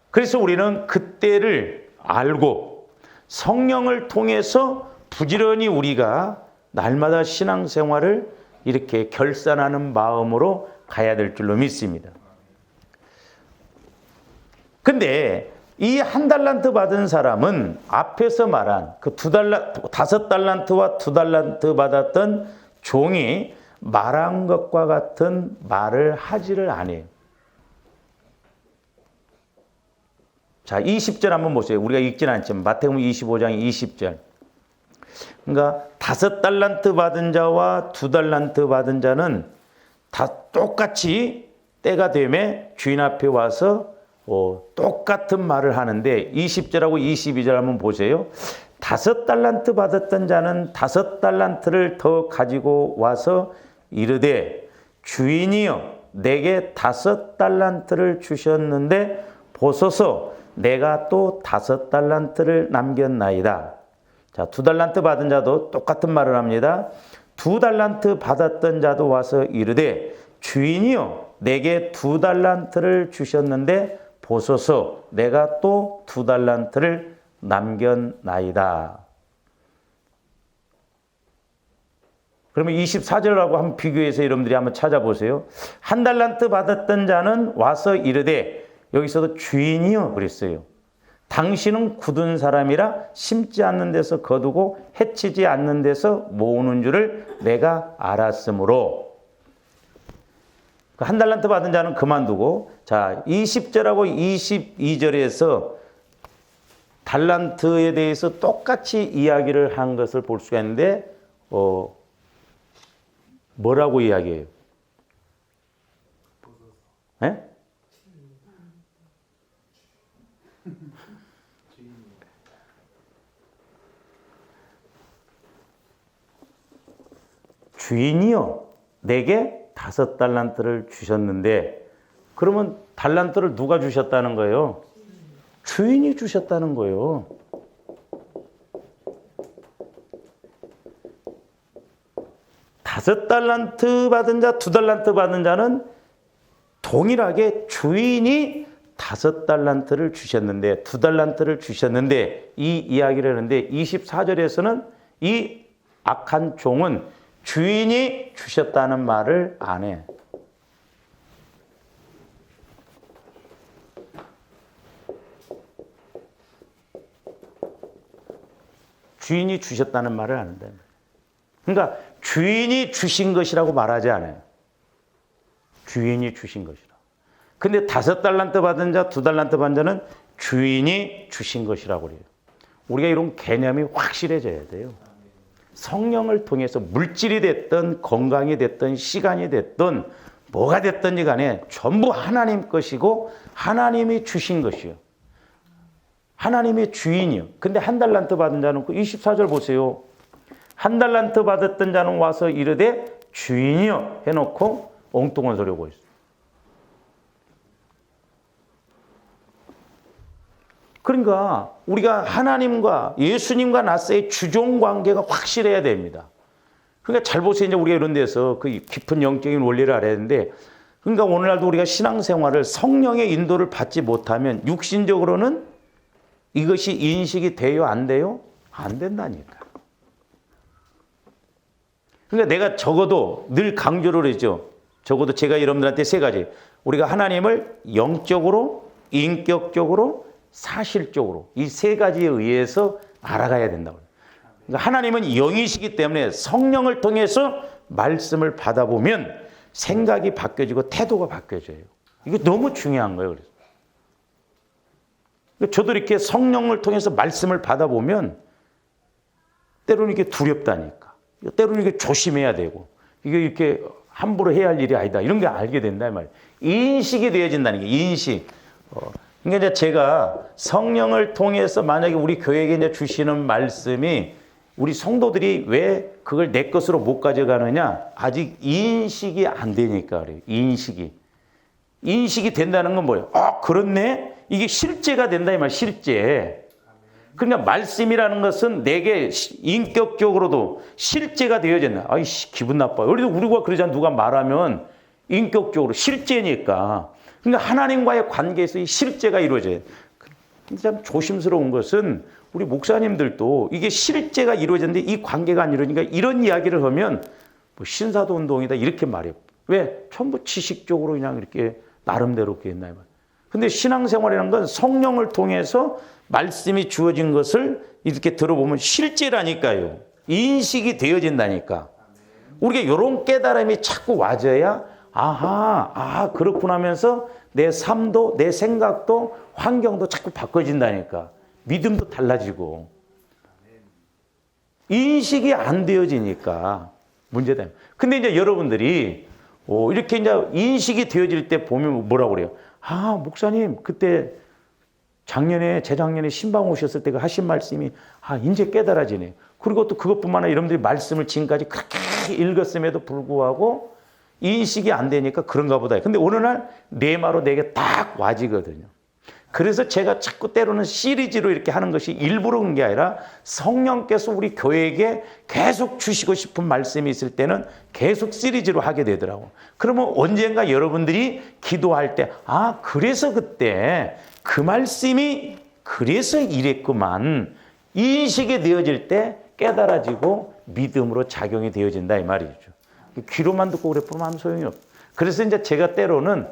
그래서 우리는 그때를 알고 성령을 통해서 부지런히 우리가 날마다 신앙생활을 이렇게 결산하는 마음으로 가야 될 줄로 믿습니다. 근데 이 한 달란트 받은 사람은 앞에서 말한 그 5달란트와 2달란트 받았던 종이 말한 것과 같은 말을 하지를 않아요. 자, 20절 한번 보세요. 우리가 읽지는 않지만 마태복음 25장 20절. 그러니까 5달란트 받은 자와 2달란트 받은 자는 다 똑같이 때가 되면 주인 앞에 와서 똑같은 말을 하는데 20절하고 22절 한번 보세요. 5달란트 받았던 자는 5달란트를 더 가지고 와서 이르되 주인이여 내게 5달란트를 주셨는데 보소서 내가 또 5달란트를 남겼나이다. 자, 2달란트 받은 자도 똑같은 말을 합니다. 2달란트 받았던 자도 와서 이르되 주인이여 내게 2달란트를 주셨는데 보소서 내가 또 2달란트를 남겼나이다. 그러면 24절하고 한번 비교해서 여러분들이 한번 찾아보세요. 1달란트 받았던 자는 와서 이르되 여기서도 주인이요 그랬어요. 당신은 굳은 사람이라 심지 않는 데서 거두고 해치지 않는 데서 모으는 줄을 내가 알았으므로. 1달란트 받은 자는 그만두고, 자, 20절하고 22절에서 달란트에 대해서 똑같이 이야기를 한 것을 볼 수가 있는데, 뭐라고 이야기해요? 네? 주인이요 내게 5달란트를 주셨는데, 그러면 달란트를 누가 주셨다는 거예요? 주인이 주셨다는 거예요. 다섯 달란트 받은 자, 2달란트 받은 자는 동일하게 주인이 5달란트를 주셨는데, 2달란트를 주셨는데, 이 이야기를 하는데 24절에서는 이 악한 종은 주인이 주셨다는 말을 안 해. 주인이 주셨다는 말을 안 한다. 그러니까 주인이 주신 것이라고 말하지 않아요. 주인이 주신 것이라. 근데 5달란트 받은 자, 2달란트 받은 자는 주인이 주신 것이라고 그래요. 우리가 이런 개념이 확실해져야 돼요. 성령을 통해서 물질이 됐든 건강이 됐든 시간이 됐든 뭐가 됐든지 간에 전부 하나님 것이고 하나님이 주신 것이요. 하나님의 주인이요. 근데 1달란트 받은 자는 그 24절 보세요. 1달란트 받았던 자는 와서 이르되 주인이요 해놓고 엉뚱한 소리 하고 있어요. 그러니까 우리가 하나님과 예수님과 나서의 주종 관계가 확실해야 됩니다. 그러니까 잘 보세요. 이제 우리가 이런 데서 그 깊은 영적인 원리를 알아야 되는데, 그러니까 오늘날도 우리가 신앙생활을 성령의 인도를 받지 못하면 육신적으로는 이것이 인식이 돼요? 안 돼요? 안 된다니까. 그러니까 내가 적어도 늘 강조를 했죠. 적어도 제가 여러분들한테 3가지. 우리가 하나님을 영적으로, 인격적으로, 사실적으로 이 3가지에 의해서 알아가야 된다고. 그러니까 하나님은 영이시기 때문에 성령을 통해서 말씀을 받아보면 생각이 바뀌어지고 태도가 바뀌어져요. 이게 너무 중요한 거예요. 그래서 저도 이렇게 성령을 통해서 말씀을 받아보면 때로는 이게 두렵다니까. 때로는 이게 조심해야 되고, 이게 이렇게 함부로 해야 할 일이 아니다. 이런 게 알게 된다, 이 말이에요. 인식이 되어진다는 게, 인식. 그러니까 이제 제가 성령을 통해서 만약에 우리 교회에게 이제 주시는 말씀이 우리 성도들이 왜 그걸 내 것으로 못 가져가느냐? 아직 인식이 안 되니까 그래요. 인식이 된다는 건 뭐예요? 그렇네? 이게 실제가 된다, 이 말, 실제. 그러니까 말씀이라는 것은 내게 인격적으로도 실제가 되어진다. 아이씨, 기분 나빠요. 우리가 그러잖아. 누가 말하면 인격적으로 실제니까. 그러니까 하나님과의 관계에서 이 실제가 이루어져요. 참 조심스러운 것은 우리 목사님들도 이게 실제가 이루어졌는데 이 관계가 안 이루어지니까 이런 이야기를 하면 뭐 신사도 운동이다 이렇게 말해요. 왜? 전부 지식적으로 그냥 이렇게 나름대로 그렇게 했나 요. 근데 신앙생활이라는 건 성령을 통해서 말씀이 주어진 것을 이렇게 들어보면 실제라니까요. 인식이 되어진다니까. 우리가 이런 깨달음이 자꾸 와져야 그렇구나 하면서 내 삶도 내 생각도 환경도 자꾸 바꿔진다니까. 믿음도 달라지고. 인식이 안 되어지니까 문제다. 근데 이제 여러분들이 이렇게 이제 인식이 되어질 때 보면 뭐라고 그래요? 목사님 그때 재작년에 신방 오셨을 때 하신 말씀이 이제 깨달아지네. 그리고 또 그것뿐만 아니라 여러분들이 말씀을 지금까지 그렇게 읽었음에도 불구하고 인식이 안 되니까 그런가 보다. 근데 어느 날 내 말로 내게 딱 와지거든요. 그래서 제가 자꾸 때로는 시리즈로 이렇게 하는 것이 일부러 그런 게 아니라 성령께서 우리 교회에게 계속 주시고 싶은 말씀이 있을 때는 계속 시리즈로 하게 되더라고. 그러면 언젠가 여러분들이 기도할 때 그래서 그때 그 말씀이 그래서 이랬구만. 인식이 되어질 때 깨달아지고 믿음으로 작용이 되어진다 이 말이죠. 귀로만 듣고 그래 보면 아무 소용이 없어. 그래서 이제 제가 때로는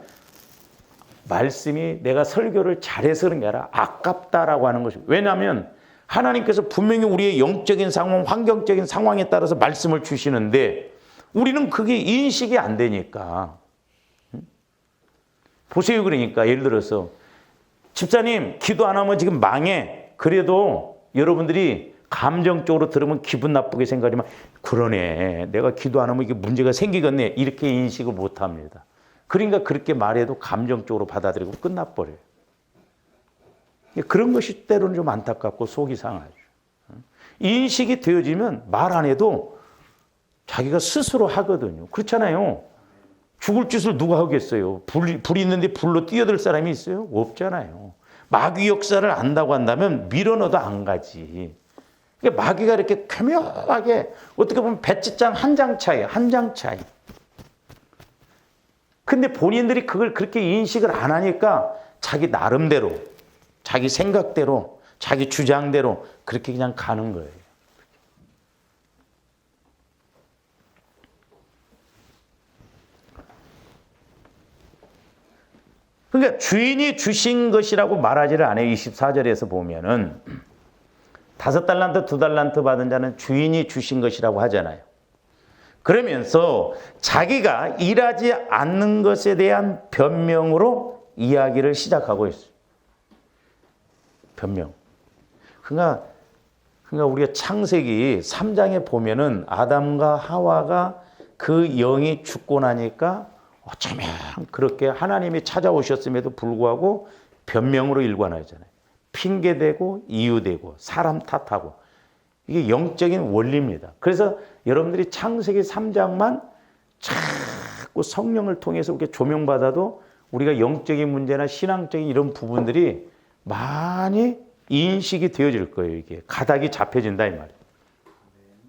말씀이 내가 설교를 잘해서 그런 게 아니라 아깝다라고 하는 것이. 왜냐하면 하나님께서 분명히 우리의 영적인 상황, 환경적인 상황에 따라서 말씀을 주시는데 우리는 그게 인식이 안 되니까. 보세요. 그러니까 예를 들어서 집사님 기도 안 하면 지금 망해. 그래도 여러분들이 감정적으로 들으면 기분 나쁘게 생각하지만 그러네. 내가 기도 안 하면 이게 문제가 생기겠네. 이렇게 인식을 못 합니다. 그러니까 그렇게 말해도 감정적으로 받아들이고 끝나버려요. 그런 것이 때로는 좀 안타깝고 속이 상하죠. 인식이 되어지면 말 안 해도 자기가 스스로 하거든요. 그렇잖아요. 죽을 짓을 누가 하겠어요? 불이 있는데 불로 뛰어들 사람이 있어요? 없잖아요. 마귀 역사를 안다고 한다면 밀어넣어도 안 가지. 그러니까 마귀가 이렇게 교묘하게 어떻게 보면 배지장 한 장 차이, 한 장 차이. 근데 본인들이 그걸 그렇게 인식을 안 하니까 자기 나름대로, 자기 생각대로, 자기 주장대로 그렇게 그냥 가는 거예요. 그러니까 주인이 주신 것이라고 말하지를 않아요. 24절에서 보면은 5달란트, 2달란트 받은 자는 주인이 주신 것이라고 하잖아요. 그러면서 자기가 일하지 않는 것에 대한 변명으로 이야기를 시작하고 있어요. 변명. 그러니까 우리가 창세기 3장에 보면은 아담과 하와가 그 영이 죽고 나니까 어쩌면 그렇게 하나님이 찾아오셨음에도 불구하고 변명으로 일관하잖아요. 핑계대고 이유대고 사람 탓하고 이게 영적인 원리입니다. 그래서 여러분들이 창세기 3장만 자꾸 성령을 통해서 이렇게 조명받아도 우리가 영적인 문제나 신앙적인 이런 부분들이 많이 인식이 되어질 거예요. 이게 가닥이 잡혀진다 이 말이에요.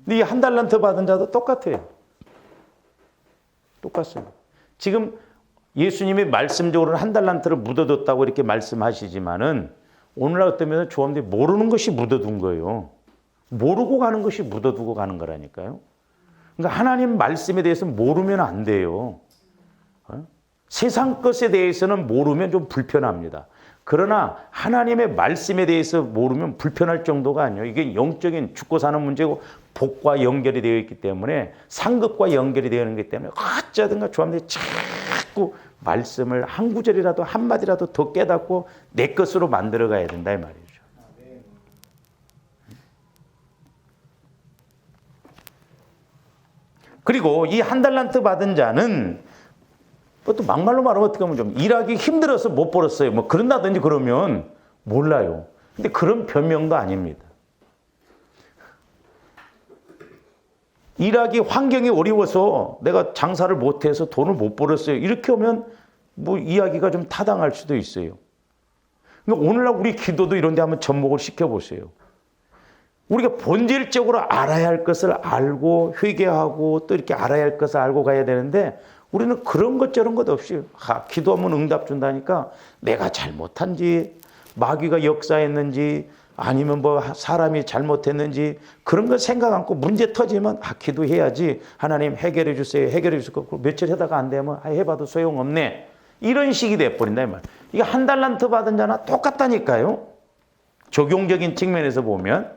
근데 이 1달란트 받은 자도 똑같아요. 똑같습니다. 지금 예수님이 말씀적으로는 1달란트를 묻어뒀다고 이렇게 말씀하시지만은 오늘날 어떤 면에서 조합들이 모르는 것이 묻어둔 거예요. 모르고 가는 것이 묻어두고 가는 거라니까요. 그러니까 하나님 말씀에 대해서 모르면 안 돼요. 세상 것에 대해서는 모르면 좀 불편합니다. 그러나 하나님의 말씀에 대해서 모르면 불편할 정도가 아니에요. 이게 영적인 죽고 사는 문제고 복과 연결이 되어 있기 때문에 상급과 연결이 되어 있기 때문에 어쩌든가 조합들이 자꾸 말씀을 한 구절이라도 한마디라도 더 깨닫고 내 것으로 만들어 가야 된다 이 말이죠. 그리고 이 1달란트 받은 자는 또 막말로 말하면 어떻게 하면 좀 일하기 힘들어서 못 벌었어요. 뭐 그런다든지 그러면 몰라요. 근데 그런 변명도 아닙니다. 일하기 환경이 어려워서 내가 장사를 못해서 돈을 못 벌었어요. 이렇게 하면 뭐 이야기가 좀 타당할 수도 있어요. 그러니까 오늘날 우리 기도도 이런 데 한번 접목을 시켜보세요. 우리가 본질적으로 알아야 할 것을 알고 회개하고 또 이렇게 알아야 할 것을 알고 가야 되는데 우리는 그런 것 저런 것 없이 기도하면 응답 준다니까 내가 잘못한지 마귀가 역사했는지 아니면 뭐 사람이 잘못했는지 그런 거 생각 않고 문제 터지면 기도해야지 하나님 해결해 주세요. 해결해 주실 거 며칠 하다가 안 되면 해봐도 소용없네. 이런 식이 돼버린다 이 말. 이게 1달란트 받은 자나 똑같다니까요. 적용적인 측면에서 보면.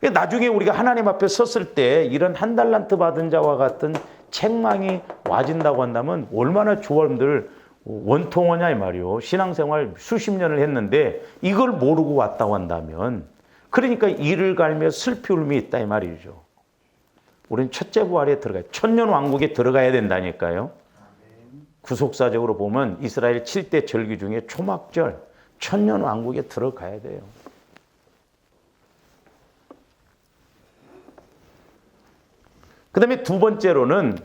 나중에 우리가 하나님 앞에 섰을 때 이런 1달란트 받은 자와 같은 책망이 와진다고 한다면 얼마나 조원들 원통하냐 이 말이요. 신앙생활 수십 년을 했는데 이걸 모르고 왔다고 한다면 그러니까 이를 갈며 슬피 울음이 있다 이 말이죠. 우리는 첫째 부활에 들어가요. 천년왕국에 들어가야 된다니까요. 구속사적으로 보면 이스라엘 7대 절기 중에 초막절 천년왕국에 들어가야 돼요. 그 다음에 두 번째로는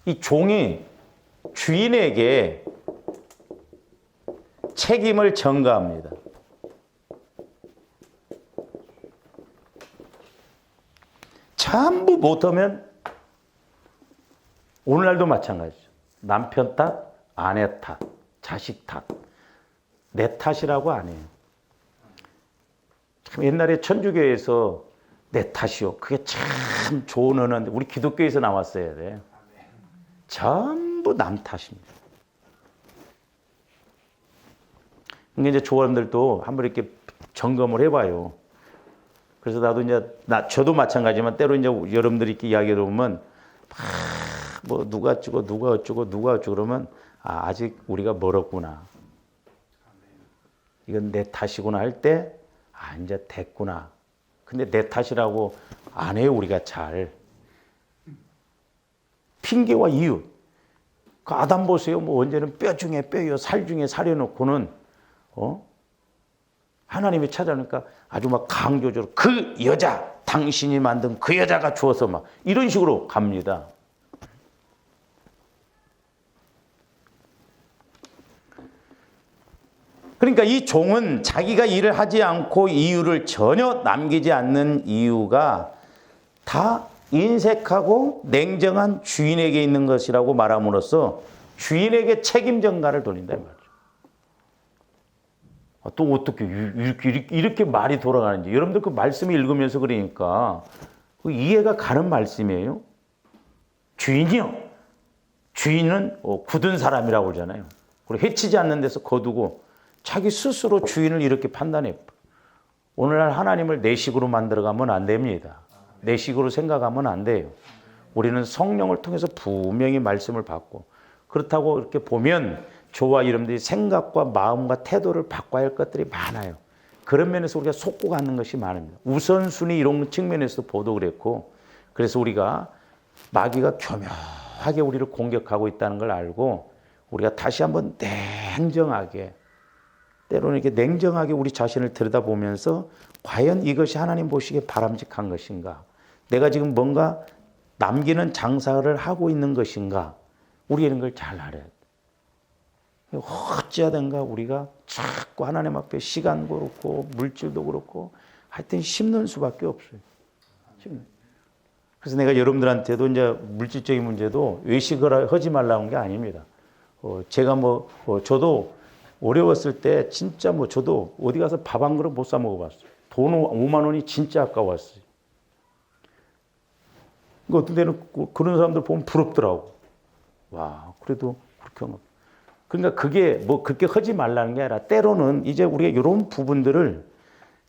이 종이 주인에게 책임을 전가합니다. 전부 못하면 오늘날도 마찬가지죠. 남편 탓, 아내 탓, 자식 탓. 내 탓이라고 안 해요. 참 옛날에 천주교에서 내 탓이요. 그게 참 좋은 언어인데 우리 기독교에서 나왔어야 돼. 전부 남 탓입니다. 그러니까 이제 조원들도 한번 이렇게 점검을 해봐요. 그래서 나도 이제 저도 마찬가지지만 때로 이제 여러분들이 이렇게 이야기 들어보면 뭐 누가 어쩌고 누가 어쩌고 그러면 아직 우리가 멀었구나. 이건 내 탓이구나 할 때 이제 됐구나. 근데 내 탓이라고 안 해요 우리가 잘. 핑계와 이유. 그 아담 보세요. 뭐 언제는 뼈 중에 뼈요 살 중에 살해놓고는 하나님이 찾아오니까 아주 막 강조적으로 그 여자, 당신이 만든 그 여자가 주어서 막 이런 식으로 갑니다. 그러니까 이 종은 자기가 일을 하지 않고 이유를 전혀 남기지 않는 이유가 다 인색하고 냉정한 주인에게 있는 것이라고 말함으로써 주인에게 책임 전가를 돌린다 이 말이죠. 또 어떻게 이렇게 말이 돌아가는지 여러분들 그 말씀을 읽으면서 그러니까 이해가 가는 말씀이에요. 주인이요. 주인은 굳은 사람이라고 그러잖아요. 그리고 해치지 않는 데서 거두고 자기 스스로 주인을 이렇게 판단해요. 오늘날 하나님을 내 식으로 만들어가면 안 됩니다. 내 식으로 생각하면 안 돼요. 우리는 성령을 통해서 분명히 말씀을 받고 그렇다고 이렇게 보면 저와 여러분들이 생각과 마음과 태도를 바꿔야 할 것들이 많아요. 그런 면에서 우리가 속고 가는 것이 많습니다. 우선순위 이런 측면에서도 보도 그랬고 그래서 우리가 마귀가 교묘하게 우리를 공격하고 있다는 걸 알고 우리가 다시 한번 냉정하게 때로는 이렇게 냉정하게 우리 자신을 들여다보면서 과연 이것이 하나님 보시기에 바람직한 것인가? 내가 지금 뭔가 남기는 장사를 하고 있는 것인가? 우리가 이런 걸 잘 알아야 돼. 어찌하든가 우리가 자꾸 하나님 앞에 시간도 그렇고 물질도 그렇고 하여튼 심는 수밖에 없어요. 그래서 내가 여러분들한테도 이제 물질적인 문제도 외식을 하지 말라는 게 아닙니다. 제가 저도 어려웠을 때 진짜 저도 어디 가서 밥 한 그릇 못 사 먹어봤어요. 돈 5만 원이 진짜 아까웠어요. 어떤 데는 그런 사람들 보면 부럽더라고. 와, 그래도 그렇게 하면. 그러니까 그게 그렇게 하지 말라는 게 아니라 때로는 이제 우리가 이런 부분들을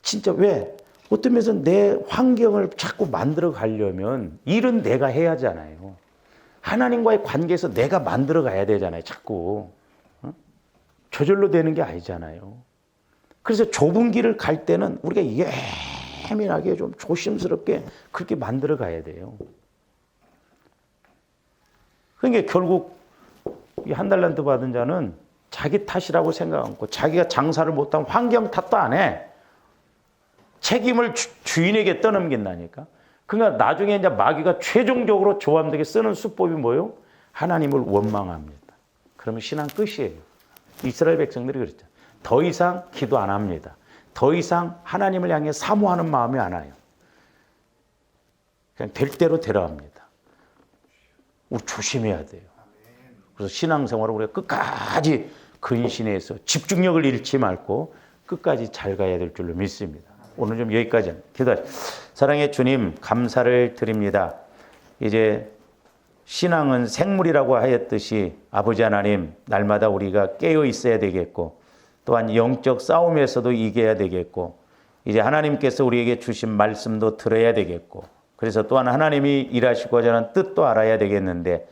진짜 왜 어떤 면에서 내 환경을 자꾸 만들어 가려면 일은 내가 해야 하잖아요. 하나님과의 관계에서 내가 만들어 가야 되잖아요. 자꾸. 저절로 되는 게 아니잖아요. 그래서 좁은 길을 갈 때는 우리가 예민하게 좀 조심스럽게 그렇게 만들어 가야 돼요. 그러니까 결국 이 한 달란트 받은 자는 자기 탓이라고 생각하고 자기가 장사를 못하면 환경 탓도 안 해. 책임을 주인에게 떠넘긴다니까. 그러니까 나중에 이제 마귀가 최종적으로 조함되게 쓰는 수법이 뭐예요? 하나님을 원망합니다. 그러면 신앙 끝이에요. 이스라엘 백성들이 그랬죠. 더 이상 기도 안 합니다. 더 이상 하나님을 향해 사모하는 마음이 안 와요. 그냥 될 대로 되라합니다. 우리 조심해야 돼요. 그래서 신앙생활을 우리가 끝까지 근신해서 집중력을 잃지 말고 끝까지 잘 가야 될 줄로 믿습니다. 오늘 좀 여기까지 기도하시죠. 사랑의 주님 감사를 드립니다. 이제 신앙은 생물이라고 하였듯이 아버지 하나님 날마다 우리가 깨어 있어야 되겠고 또한 영적 싸움에서도 이겨야 되겠고 이제 하나님께서 우리에게 주신 말씀도 들어야 되겠고 그래서 또한 하나님이 일하시고자 하는 뜻도 알아야 되겠는데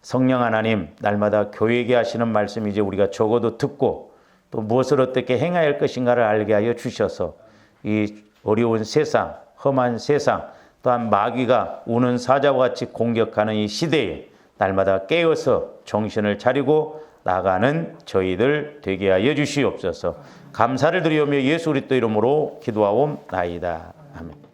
성령 하나님 날마다 교회에게 하시는 말씀 이제 우리가 적어도 듣고 또 무엇을 어떻게 행해야 할 것인가를 알게 하여 주셔서 이 어려운 세상 험한 세상 또한 마귀가 우는 사자와 같이 공격하는 이 시대에 날마다 깨어서 정신을 차리고 나가는 저희들 되게 하여 주시옵소서. 감사를 드리오며 예수 그리스도 이름으로 기도하옵나이다. 아멘.